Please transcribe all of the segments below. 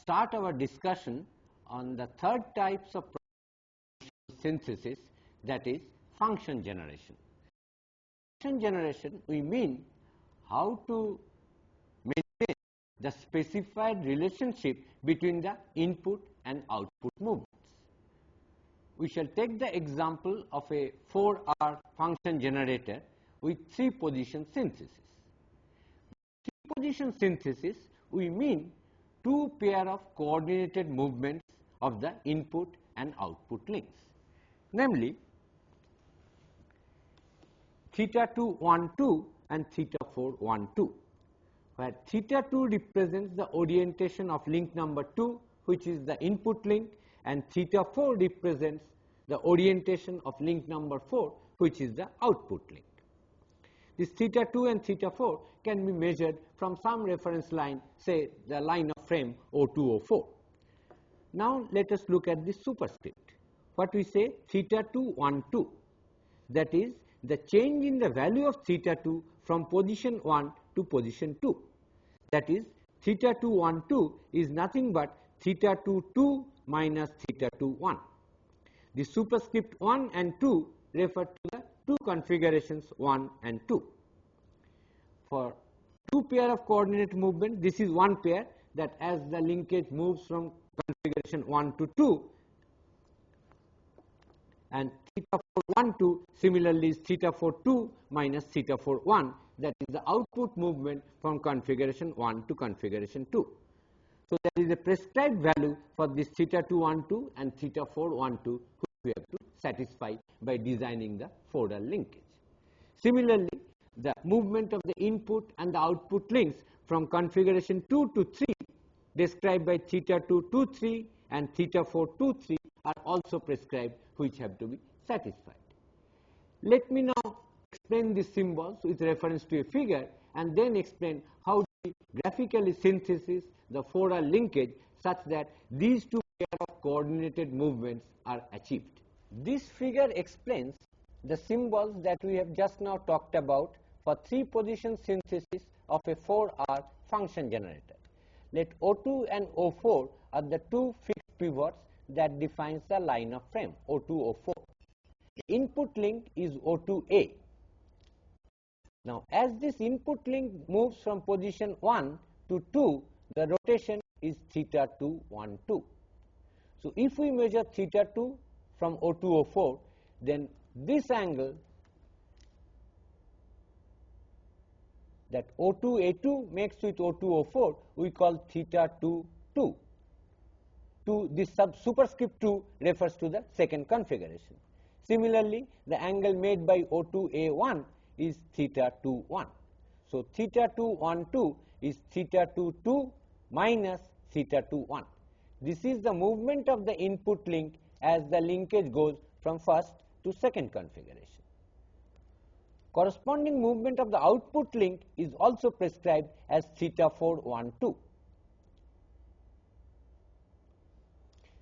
start our discussion on the third types of synthesis, that is function generation. Function generation, we mean how to maintain the specified relationship between the input and output movements. We shall take the example of a 4R function generator with 3-position synthesis. 3-position synthesis, we mean 2 pair of coordinated movements of the input and output links, namely theta 2 1 2 and theta 4 1 2, where theta 2 represents the orientation of link number 2, which is the input link, and theta 4 represents the orientation of link number 4, which is the output link. This theta 2 and theta 4 can be measured from some reference line, say the line of frame O2, O4. Now let us look at this superscript. What we say, theta 2 1 2, that is the change in the value of theta 2 from position 1 to position 2. That is, theta 2 1 2 is nothing but theta 2 2 minus theta 2 1. The superscript 1 and 2 refer to the two configurations 1 and 2. For 2 pair of coordinate movement, this is 1 pair, that as the linkage moves from configuration 1 to 2, and theta 4 1 2 similarly is theta 4 2 minus theta 4 1, that is the output movement from configuration 1 to configuration 2. So there is a prescribed value for this theta 2 1 2 and theta 4 1 2, which we have to satisfy by designing the 4R linkage. Similarly, the movement of the input and the output links from configuration 2 to 3 described by theta 2 2 3 and theta 4 2 3 are also prescribed, which have to be satisfied. Let me now explain these symbols with reference to a figure, and then explain how we graphically synthesis the 4R linkage such that these 2 pair of coordinated movements are achieved. This figure explains the symbols that we have just now talked about for 3-position synthesis of a 4R function generator. Let O2 and O4 are the 2 fixed pivots that defines the line of frame O2, O4. The input link is O2A. Now, as this input link moves from position 1 to 2, the rotation is theta 2 1 2. So, if we measure theta 2 from O2, O4, then this angle, that O2A2 makes with O2, O4, we call theta 2 2. This superscript 2 refers to the second configuration. Similarly, the angle made by O2A1 is theta 2 1. So, theta 2 1 2 is theta 2 2 minus theta 2 1. This is the movement of the input link as the linkage goes from first to second configuration. Corresponding movement of the output link is also prescribed as theta 4 1 2.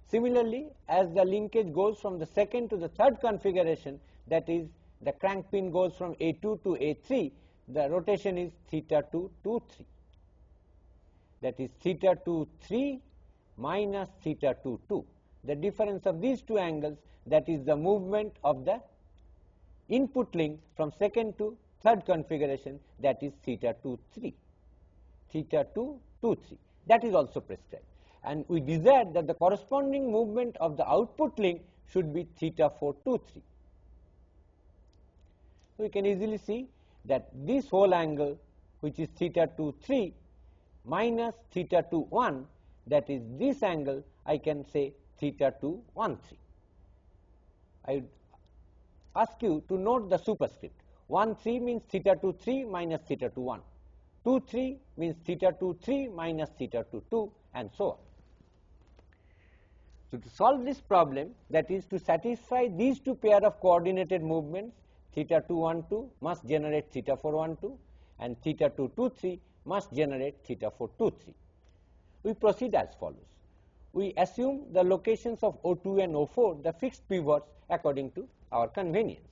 Similarly, as the linkage goes from the second to the third configuration, that is the crank pin goes from A2 to A3, the rotation is theta 2 2 3. That is theta 2 3 minus theta 2 2. The difference of these 2 angles, that is the movement of the input link from second to third configuration, that is theta 2 3. Theta 2 2 3. That is also prescribed. And we desire that the corresponding movement of the output link should be theta 4 2 3. So, we can easily see that this whole angle, which is theta 2 3 minus theta 2 1, that is this angle, I can say theta 2 1 3. I would ask you to note the superscript. 1 3 means theta 2 3 minus theta 2 1. 2 3 means theta 2 3 minus theta 2 2, and so on. So, to solve this problem, that is to satisfy these 2 pair of coordinated movements, theta 2 1 2 must generate theta 4 1 2, and theta 2 2 3 must generate theta 4 2 3. We proceed as follows. We assume the locations of O2 and O4, the fixed pivots, according to our convenience.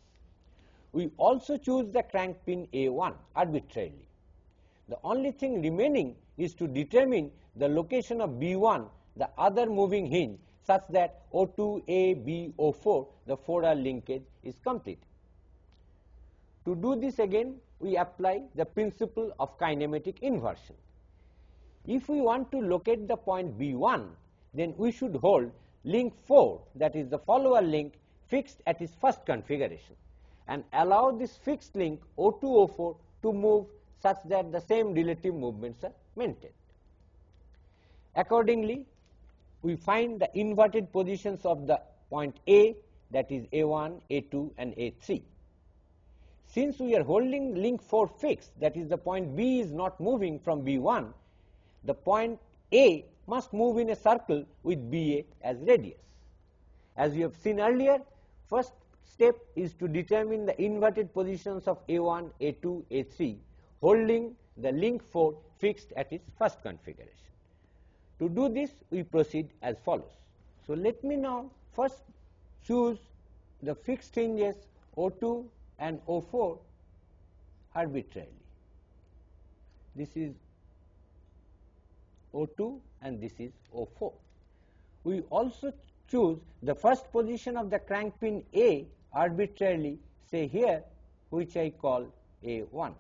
We also choose the crank pin A1 arbitrarily. The only thing remaining is to determine the location of B1 the other moving hinge such that O2, A, B, O4, the 4R linkage is complete. To do this again, we apply the principle of kinematic inversion. If we want to locate the point B1, then we should hold link 4, that is the follower link, fixed at its first configuration, and allow this fixed link O2, O4 to move such that the same relative movements are maintained. Accordingly, we find the inverted positions of the point A, that is A1, A2 and A3. Since we are holding link 4 fixed, that is the point B is not moving from B1, the point A must move in a circle with BA as radius. As we have seen earlier, first step is to determine the inverted positions of A1, A2, A3, holding the link 4 fixed at its first configuration. To do this, we proceed as follows. So let me now first choose the fixed hinges O2 and O4 arbitrarily. This is O2 and this is O4. We also choose the first position of the crank pin A arbitrarily, say here, which I call A1.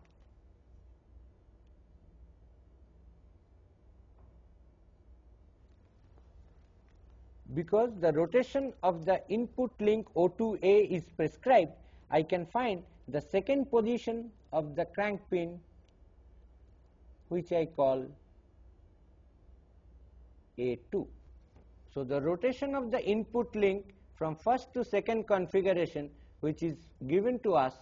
Because the rotation of the input link O2A is prescribed, I can find the second position of the crank pin, which I call A2. So the rotation of the input link from first to second configuration, which is given to us,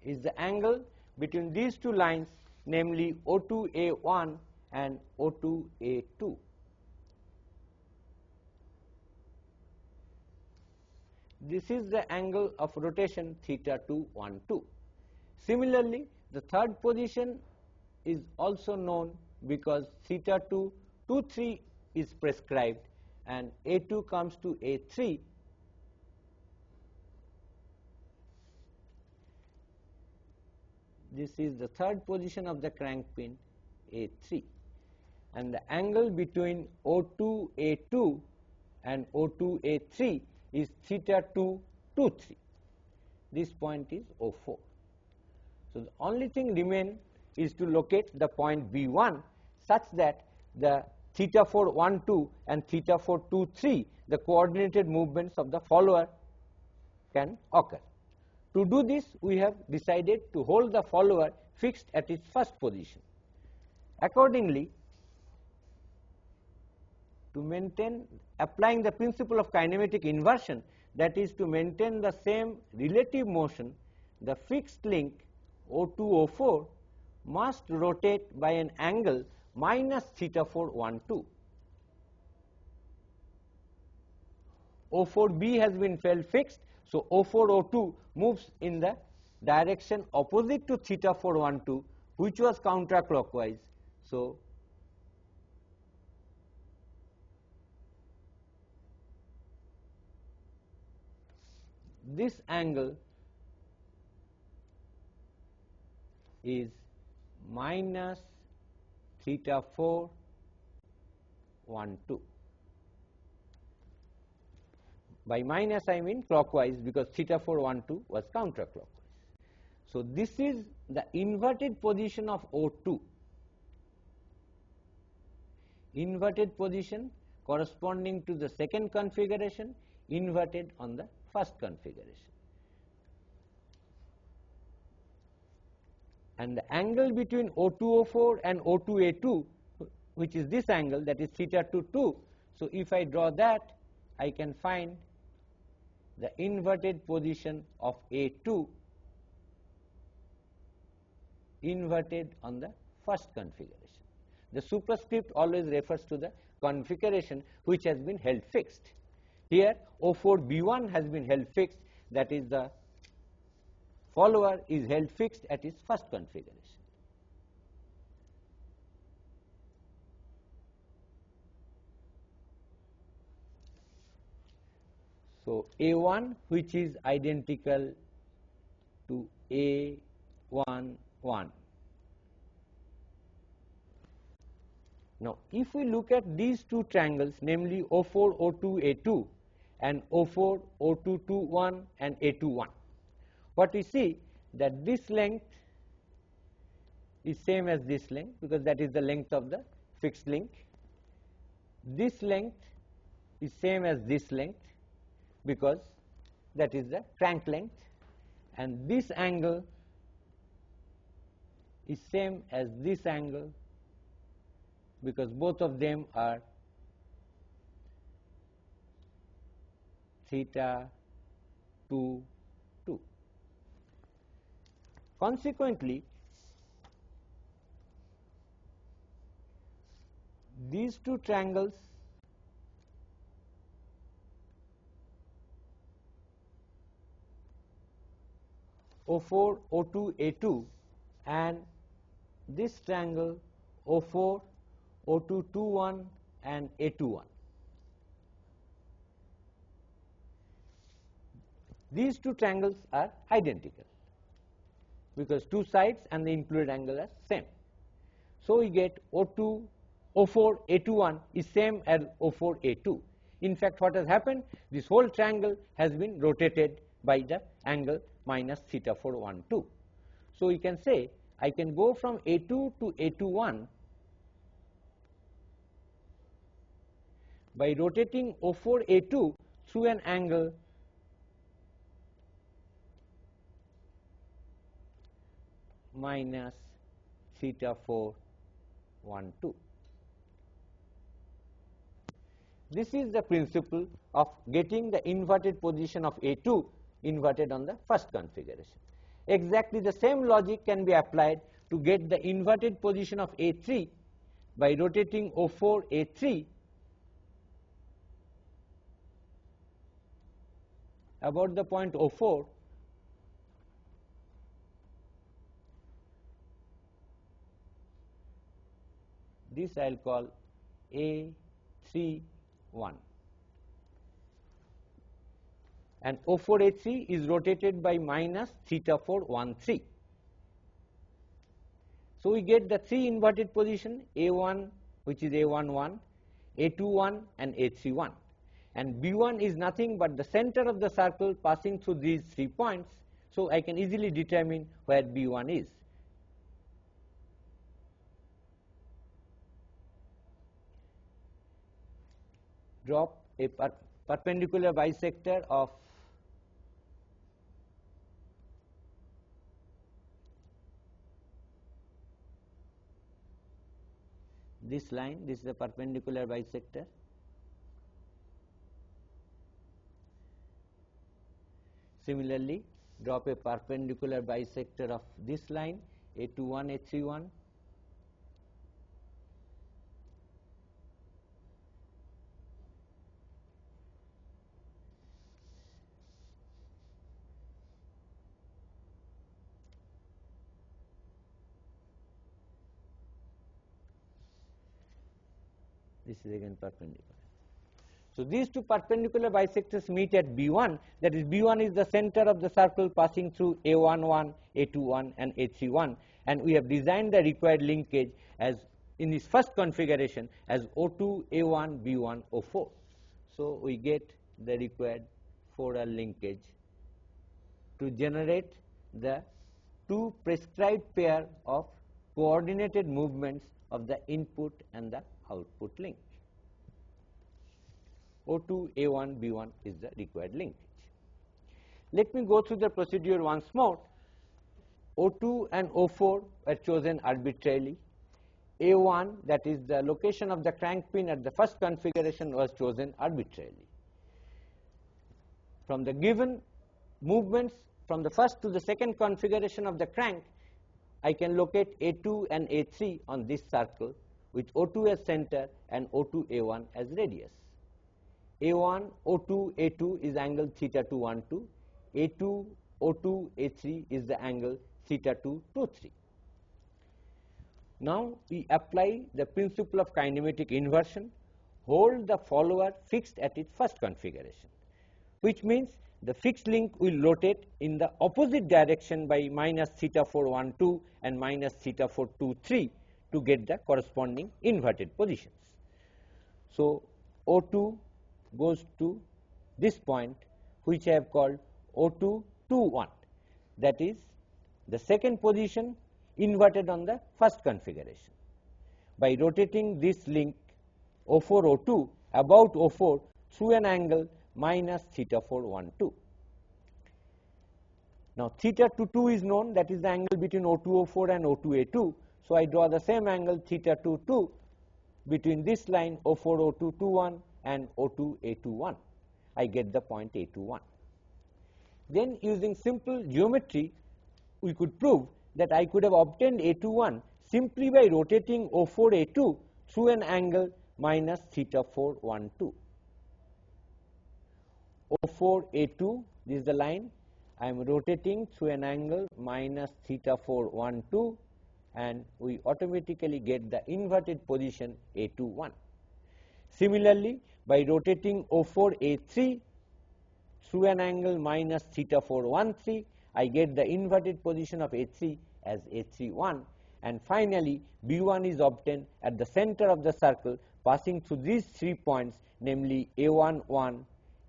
is the angle between these two lines, namely O2A1 and O2A2. This is the angle of rotation theta 2, 1, 2. Similarly, the third position is also known because theta 2, 2, 3 is prescribed and A2 comes to A3. This is the third position of the crank pin A3. And the angle between O2, A2 and O2, A3 is theta 2, 2, 3. This point is O4. So the only thing remains is to locate the point B1 such that the theta 4, 1, 2 and theta 4, 2, 3, the coordinated movements of the follower can occur. To do this, we have decided to hold the follower fixed at its first position. Accordingly, to maintain, applying the principle of kinematic inversion, that is to maintain the same relative motion, the fixed link O2, O4 must rotate by an angle minus theta 4, 1, 2. O4B has been held fixed, so O4, O2 moves in the direction opposite to theta 4, 1, 2, which was counterclockwise. So this angle is minus theta 4, 1, 2. By minus I mean clockwise, because theta 4, 1, 2 was counterclockwise. So this is the inverted position of O2. Inverted position corresponding to the second configuration, inverted on the first configuration. And the angle between O2, O4 and O2, A2, which is this angle, that is theta 2, 2. So if I draw that, I can find the inverted position of A2 inverted on the first configuration. The superscript always refers to the configuration which has been held fixed. Here O4B1 has been held fixed, that is the follower is held fixed at its first configuration. So A1, which is identical to A1, 1, Now, if we look at these two triangles, namely O4, O2, A2 and O4, O2, 2, 1 and A2, 1, what we see that this length is same as this length, because that is the length of the fixed link. This length is same as this length, because that is the crank length, and this angle is same as this angle, because both of them are theta 2, 2. Consequently, these two triangles O4, O2, A2 and this triangle O4, O2, 2, 1 and A2, 1. These two triangles are identical, because two sides and the included angle are same. So we get O4, A2, 1 is same as O4, A2. In fact, what has happened, this whole triangle has been rotated by the angle minus theta 4, 1, 2. So we can say I can go from A2 to A2, 1 by rotating O4, A2 through an angle minus theta 4, 1, 2. This is the principle of getting the inverted position of A2 inverted on the first configuration. Exactly the same logic can be applied to get the inverted position of A3 by rotating O4, A3 about the point O4 this I will call A3, 1, and O4, A3 is rotated by minus theta 4, 1, 3. So we get the three inverted position A1, which is A1, 1, A2, 1 and A3, 1, and B1 is nothing but the center of the circle passing through these 3 points. So I can easily determine where B1 is. Drop a perpendicular bisector of this line. This is the perpendicular bisector. Similarly, drop a perpendicular bisector of this line A2, 1, A3, 1. This is again perpendicular. So these two perpendicular bisectors meet at B1, that is B1 is the center of the circle passing through A1, 1, A2, 1 and A3, 1, and we have designed the required linkage as in this first configuration as O2, A1, B1, O4. So we get the required 4R linkage to generate the two prescribed pair of coordinated movements of the input and the output link. O2, A1, B1 is the required linkage. Let me go through the procedure once more. O2 and O4 were chosen arbitrarily. A1, that is the location of the crank pin at the first configuration, was chosen arbitrarily. From the given movements from the first to the second configuration of the crank, I can locate A2 and A3 on this circle with O2 as center and O2, A1 as radius. A1, O2, A2 is angle theta 2, 1, 2. A2, O2, A3 is the angle theta 2, 2, 3. Now we apply the principle of kinematic inversion, hold the follower fixed at its first configuration, which means the fixed link will rotate in the opposite direction by minus theta 4, 1, 2 and minus theta 4, 2, 3 to get the corresponding inverted positions. So, O2 goes to this point, which I have called O2, 2, 1, that is the second position inverted on the first configuration. By rotating this link O4, O2 about O4 through an angle minus theta 4, 1, 2. Now, theta 2, 2 is known, that is the angle between O2, O4 and O2, A2. So, I draw the same angle theta 2, 2 between this line O4, O2, 2, 1 and O2, A2, 1. I get the point A2, 1. Then, using simple geometry, we could prove that I could have obtained A2, 1 simply by rotating O4, A2 through an angle minus theta 4, 1, 2. O4, A2, this is the line. I am rotating through an angle minus theta 4, 1, 2, and we automatically get the inverted position A2, 1. Similarly, by rotating O4, A3 through an angle minus theta 4, 1, 3, I get the inverted position of A3 as A3, 1, and finally, B1 is obtained at the center of the circle passing through these 3 points, namely A1, 1,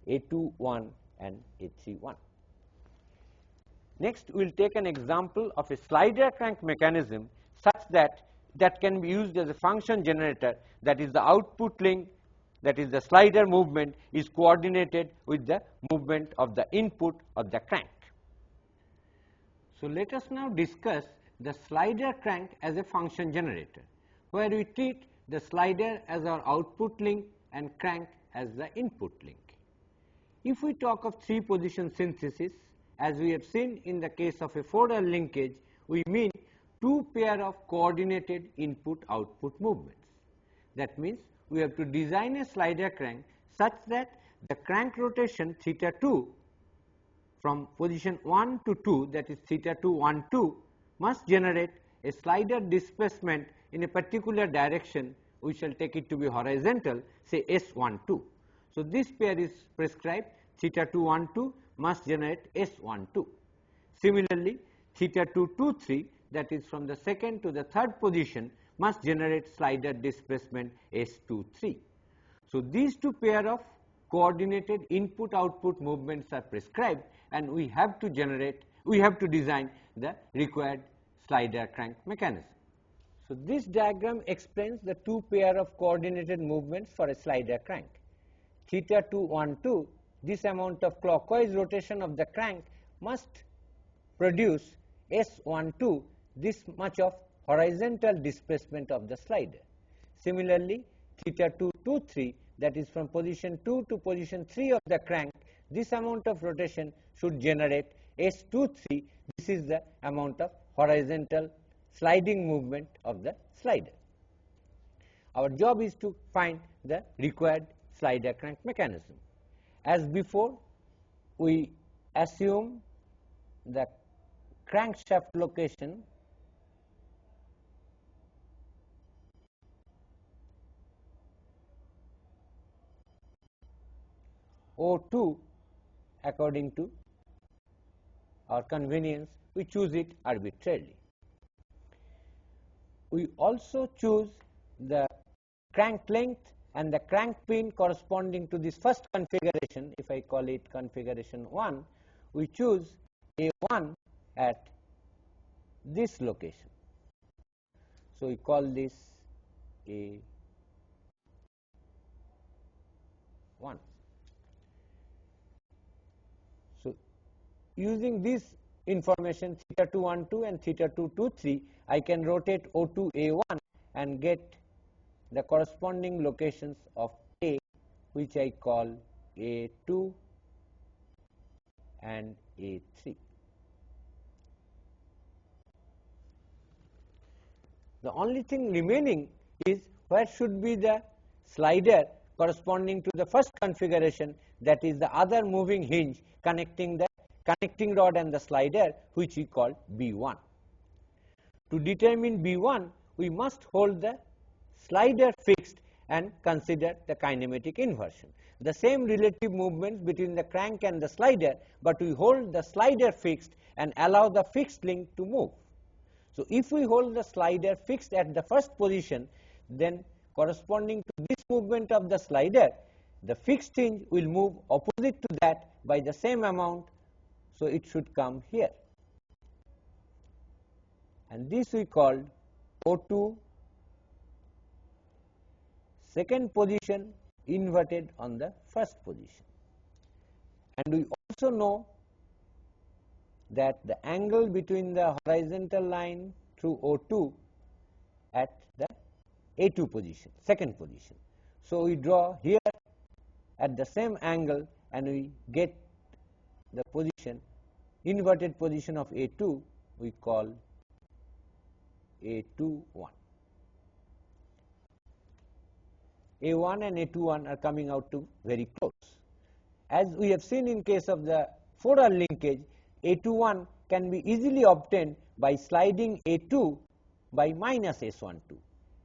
A2, 1 and A3, 1. Next, we will take an example of a slider crank mechanism such that can be used as a function generator, that is the output link, that is the slider movement is coordinated with the movement of the input of the crank. So, let us now discuss the slider crank as a function generator, where we treat the slider as our output link and crank as the input link. If we talk of 3 position synthesis, as we have seen in the case of a 4L linkage, we mean 2 pair of coordinated input output movements. That means, we have to design a slider crank such that the crank rotation theta 2 from position 1 to 2, that is theta 2, 1, 2, must generate a slider displacement in a particular direction. We shall take it to be horizontal, say S1, 2. So, this pair is prescribed, theta 2, 1, 2 must generate S1, 2. Similarly, theta 2, 2, 3, that is from the second to the third position, must generate slider displacement S2, 3. So, these 2 pair of coordinated input output movements are prescribed, and we have to design the required slider crank mechanism. So, this diagram explains the 2 pair of coordinated movements for a slider crank. Theta 2, 1, 2, this amount of clockwise rotation of the crank must produce S1, 2, this much of horizontal displacement of the slider. Similarly, theta 2, 2, 3, that is from position 2 to position 3 of the crank, this amount of rotation should generate S2, 3, this is the amount of horizontal sliding movement of the slider. Our job is to find the required slider crank mechanism. As before, we assume the crankshaft location O2 according to our convenience. We choose it arbitrarily. We also choose the crank length and the crank pin corresponding to this first configuration. If I call it configuration 1, we choose A1 at this location. So, we call this A1. So, using this information theta 2, 1, 2 and theta 2, 2, 3, I can rotate O2 A1 and get the corresponding locations of A, which I call A2 and A3. The only thing remaining is where should be the slider corresponding to the first configuration, that is the other moving hinge connecting the connecting rod and the slider, which we call B1. To determine B1, we must hold the slider fixed and consider the kinematic inversion. The same relative movements between the crank and the slider, but we hold the slider fixed and allow the fixed link to move. So if we hold the slider fixed at the first position, then corresponding to this movement of the slider, the fixed hinge will move opposite to that by the same amount, so it should come here. And this we called O2 second position inverted on the first position. And we also know that the angle between the horizontal line through O2 at the A2 position, second position. So we draw here at the same angle and we get the position, inverted position of A2 we call A21. A1 and A21 are coming out to very close. As we have seen in case of the 4R linkage, A21 can be easily obtained by sliding A2 by minus S12.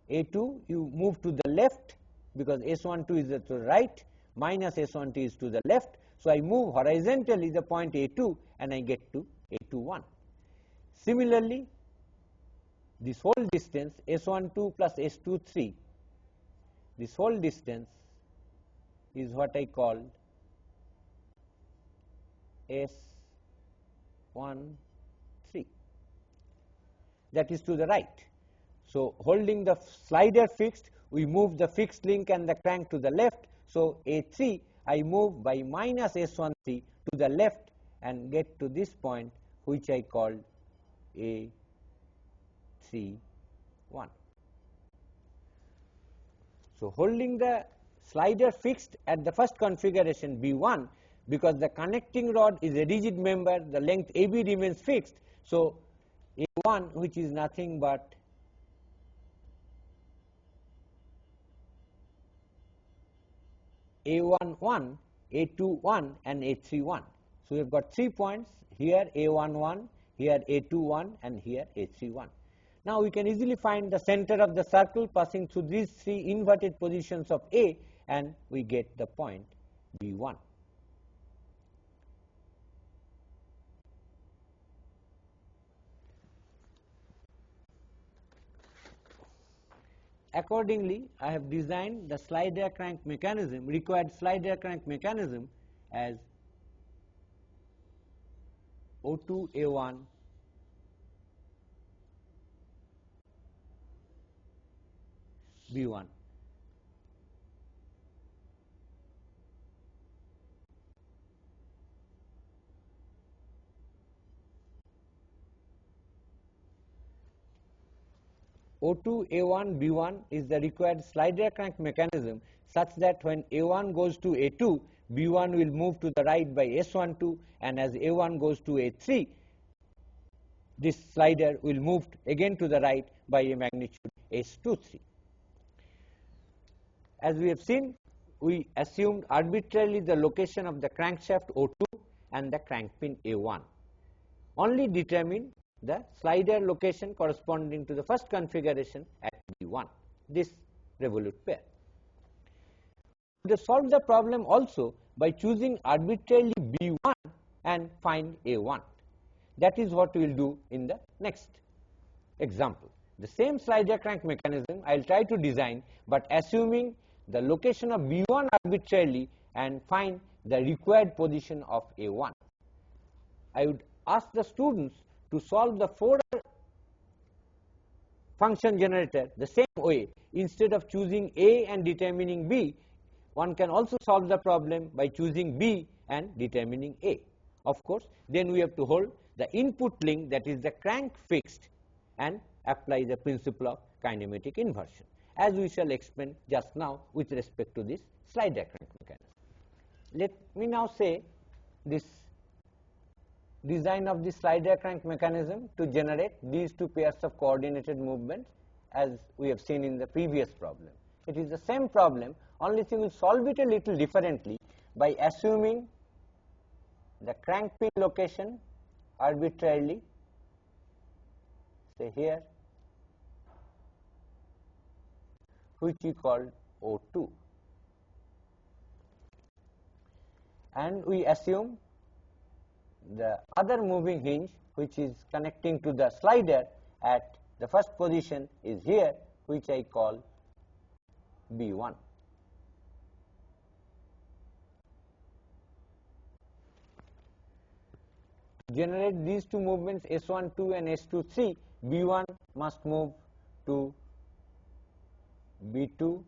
A2 you move to the left because S12 is to the right, minus S12 is to the left. So I move horizontally the point A2 and I get to A21. Similarly, this whole distance S12 plus S23, this whole distance is what I call S13, that is to the right. So holding the slider fixed, we move the fixed link and the crank to the left. So A3 I move by minus S13 to the left and get to this point, which I called A31. So holding the slider fixed at the first configuration B1, because the connecting rod is a rigid member, the length AB remains fixed. So A1, which is nothing but A11, A21 and A31. So we have got 3 points here, A11, here A21 and here A31. Now we can easily find the center of the circle passing through these 3 inverted positions of A, and we get the point B1. Accordingly, I have designed the slider crank mechanism, required slider crank mechanism as O2 A1 B1. O2 A1 B1 is the required slider crank mechanism such that when A1 goes to A2, B1 will move to the right by S12, and as A1 goes to A3, this slider will move again to the right by a magnitude S23. As we have seen, we assumed arbitrarily the location of the crankshaft O2 and the crank pin A1. Only determine the slider location corresponding to the first configuration at B1, this revolute pair. We solve the problem also by choosing arbitrarily B1 and find A1. That is what we will do in the next example. The same slider crank mechanism I will try to design, but assuming the location of B1 arbitrarily and find the required position of A1. I would ask the students to solve the 4R function generator the same way. Instead of choosing A and determining B, one can also solve the problem by choosing B and determining A. Of course, then we have to hold the input link, that is the crank fixed, and apply the principle of kinematic inversion, as we shall explain just now with respect to this slider crank mechanism. Let me now say this design of the slider crank mechanism to generate these 2 pairs of coordinated movements, as we have seen in the previous problem. It is the same problem, only thing we will solve it a little differently by assuming the crank pin location arbitrarily, say here, which we call O2, and we assume the other moving hinge which is connecting to the slider at the first position is here, which I call B1. Generate these two movements S12 and S23, B1 must move to B2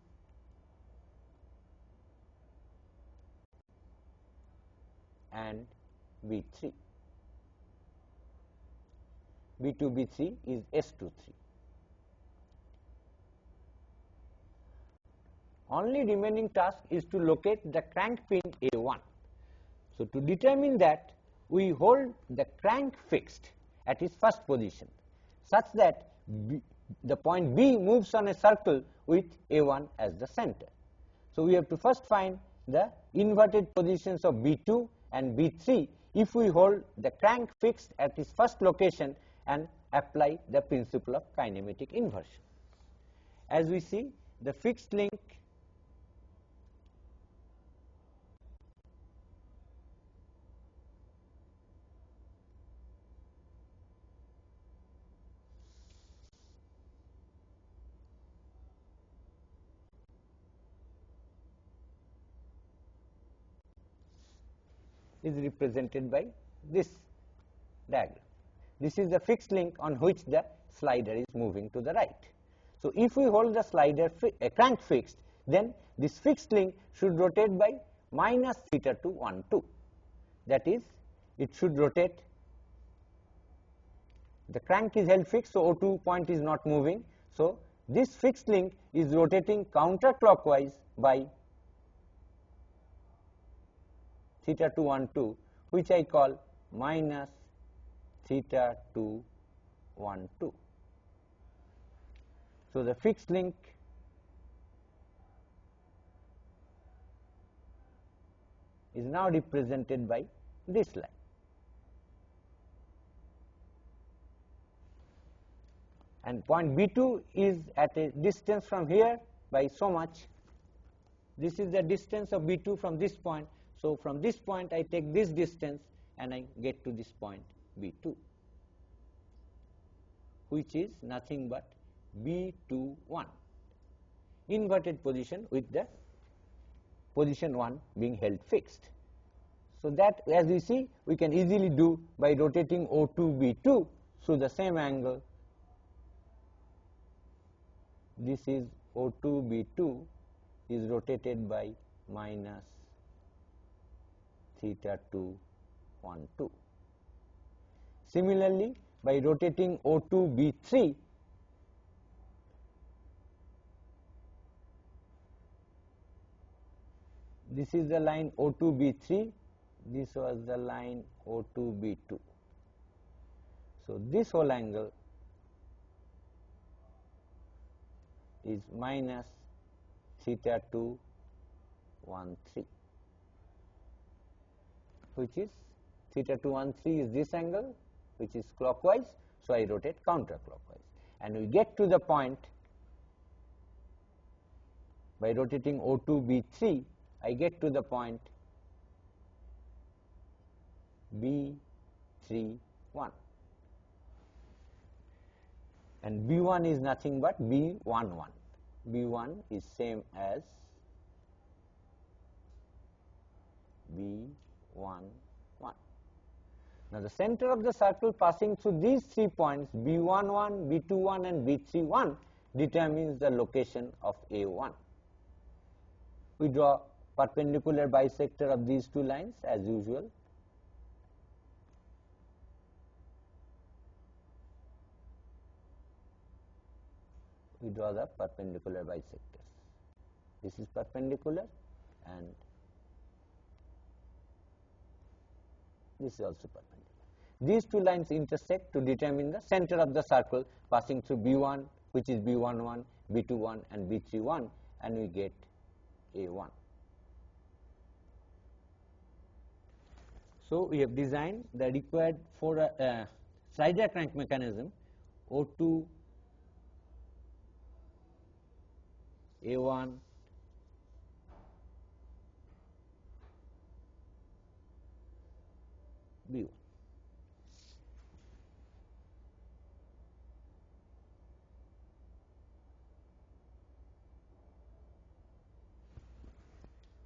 and B3. B2, B3 is S23. Only remaining task is to locate the crank pin A1. So to determine that, we hold the crank fixed at its first position such that the point B moves on a circle with A1 as the center. So we have to first find the inverted positions of B2 and B3 if we hold the crank fixed at its first location and apply the principle of kinematic inversion. As we see, the fixed link is represented by this diagram. This is the fixed link on which the slider is moving to the right. So if we hold the slider crank fixed, then this fixed link should rotate by minus theta 2 1 2. That is, it should rotate. The crank is held fixed, so O2 point is not moving. So this fixed link is rotating counterclockwise by theta 2 1 2, which I call minus theta 2 1 2. So the fixed link is now represented by this line. And point B2 is at a distance from here by so much. This is the distance of B2 from this point. So from this point I take this distance and I get to this point B2, which is nothing but B21, inverted position with the position 1 being held fixed. So that, as we see, we can easily do by rotating O2 B2 through the same angle. This is O2 B2 is rotated by minus theta 2 1 2. Similarly, by rotating O2 B3, this is the line O2 B3, this was the line O2 B2. So this whole angle is minus theta 2 1 3, which is theta 2 1 3 is this angle, which is clockwise, so I rotate counterclockwise. And we get to the point by rotating O2 B3, I get to the point B3 1, and B1 is nothing but B1 1. B1 is same as B1 1. Now the center of the circle passing through these 3 points B1 1, B2 1 and B3 1 determines the location of A1. We draw perpendicular bisector of these two lines as usual. We draw the perpendicular bisectors. This is perpendicular and this is also perpendicular. These two lines intersect to determine the center of the circle passing through B1, which is B1 1, B2 1 and B3 1, and we get A1. So we have designed the required for slider crank mechanism O2 A1 B1.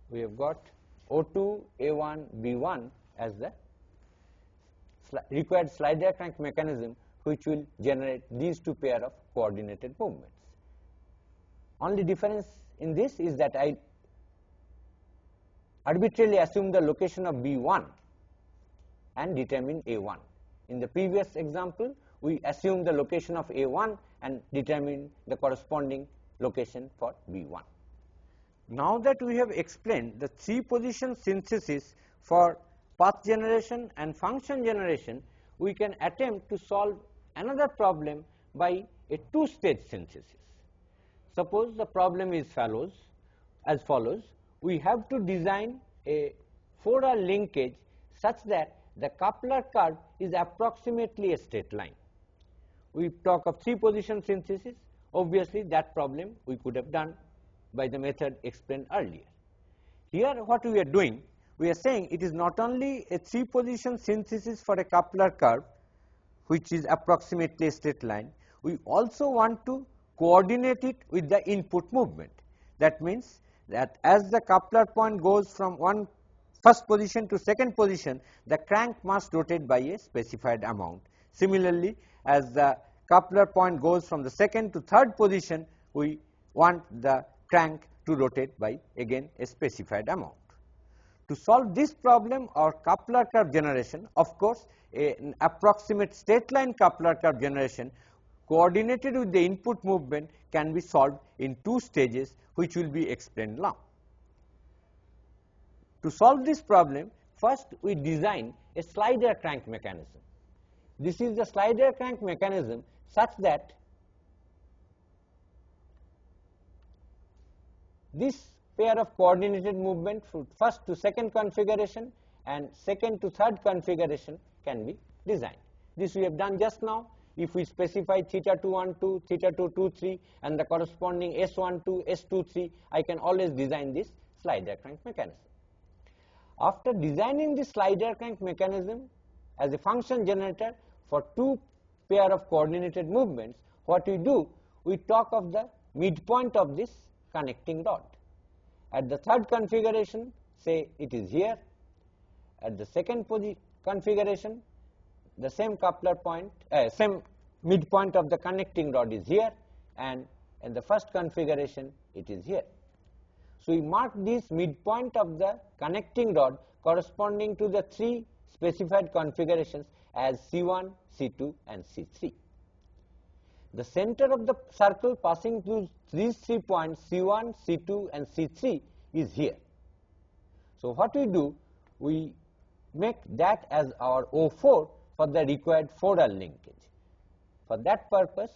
we have got O2, A1, B1 as the required slider crank mechanism which will generate these two pair of coordinated movements. Only difference in this is that I arbitrarily assume the location of B1 and determine A1. In the previous example, we assume the location of A1 and determine the corresponding location for B1. Now that we have explained the three position synthesis for path generation and function generation, we can attempt to solve another problem by a two-stage synthesis. Suppose the problem is as follows. We have to design a 4R linkage such that the coupler curve is approximately a straight line. We talk of three position synthesis. Obviously, that problem we could have done by the method explained earlier. Here what we are doing, we are saying it is not only a three position synthesis for a coupler curve which is approximately a straight line, we also want to coordinate it with the input movement. That means that as the coupler point goes from first position to second position, the crank must rotate by a specified amount. Similarly, as the coupler point goes from the second to third position, we want the crank to rotate by again a specified amount. To solve this problem or coupler curve generation, of course, an approximate straight line coupler curve generation coordinated with the input movement can be solved in two stages which will be explained now. To solve this problem, first we design a slider crank mechanism. This is the slider crank mechanism such that this pair of coordinated movement from first to second configuration and second to third configuration can be designed. This we have done just now. If we specify theta 212, theta 223 and the corresponding S12, S23, I can always design this slider crank mechanism. After designing this slider crank mechanism as a function generator for two pair of coordinated movements, what we do, we talk of the midpoint of this connecting rod. At the third configuration, say it is here. At the second configuration, the same coupler point, same midpoint of the connecting rod is here, and in the first configuration it is here. So we mark this midpoint of the connecting rod corresponding to the three specified configurations as C1, C2 and C3. The center of the circle passing through these 3 points C1, C2 and C3 is here. So what we do, we make that as our O4 for the required 4R linkage. For that purpose,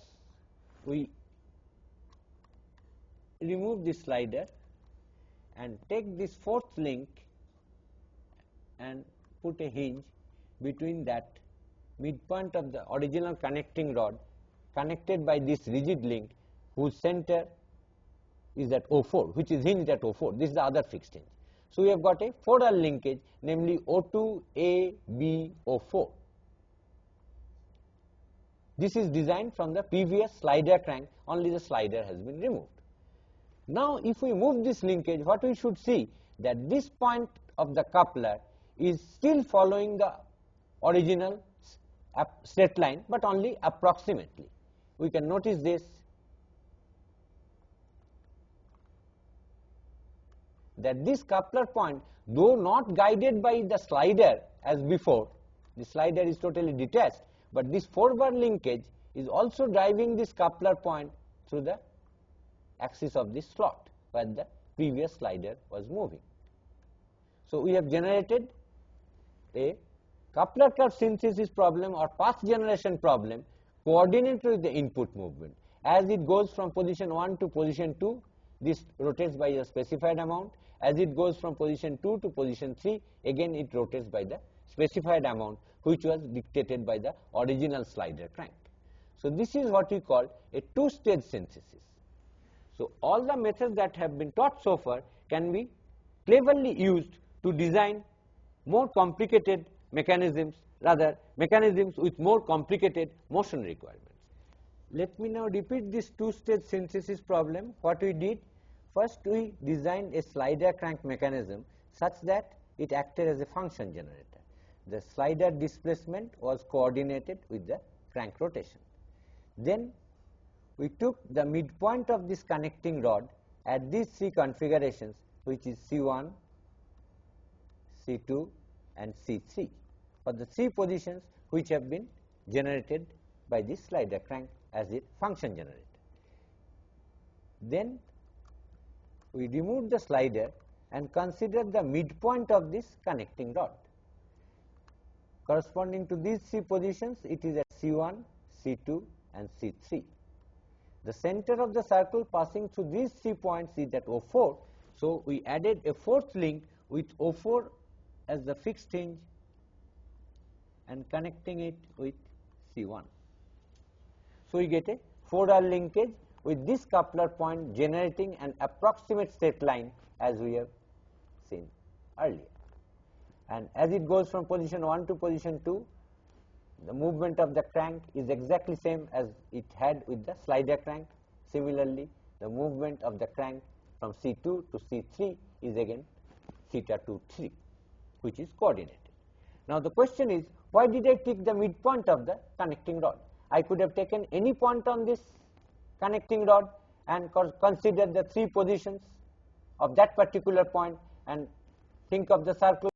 we remove this slider and take this fourth link and put a hinge between that midpoint of the original connecting rod connected by this rigid link whose center is at O4, which is hinged at O4. This is the other fixed hinge. So we have got a 4R linkage, namely O2, A, B, O4. This is designed from the previous slider crank, only the slider has been removed. Now if we move this linkage, what we should see, that this point of the coupler is still following the original straight line, but only approximately. We can notice this, that this coupler point, though not guided by the slider as before, the slider is totally detached, but this 4-bar linkage is also driving this coupler point through the axis of this slot where the previous slider was moving. So we have generated a coupler curve synthesis problem or path generation problem coordinated with the input movement. As it goes from position 1 to position 2, this rotates by a specified amount. As it goes from position 2 to position 3, again it rotates by the specified amount which was dictated by the original slider crank. So this is what we call a two-stage synthesis. So all the methods that have been taught so far can be cleverly used to design more complicated mechanisms, rather mechanisms with more complicated motion requirements. Let me now repeat this two-stage synthesis problem. What we did, First, we designed a slider crank mechanism such that it acted as a function generator. The slider displacement was coordinated with the crank rotation. Then we took the midpoint of this connecting rod at these three configurations, which is C1, C2 and C3, for the three positions which have been generated by this slider crank as a function generator. Then we removed the slider and considered the midpoint of this connecting rod. Corresponding to these three positions, it is at C1, C2 and C3. The center of the circle passing through these 3 points is at O4. So, we added a fourth link with O4 as the fixed hinge and connecting it with C1. So, we get a 4R linkage with this coupler point generating an approximate straight line as we have seen earlier. And as it goes from position 1 to position 2, the movement of the crank is exactly same as it had with the slider crank. Similarly, the movement of the crank from C2 to C3 is again theta 2, 3, which is coordinated. Now, the question is, why did I take the midpoint of the connecting rod? I could have taken any point on this connecting rod and considered the three positions of that particular point and think of the circle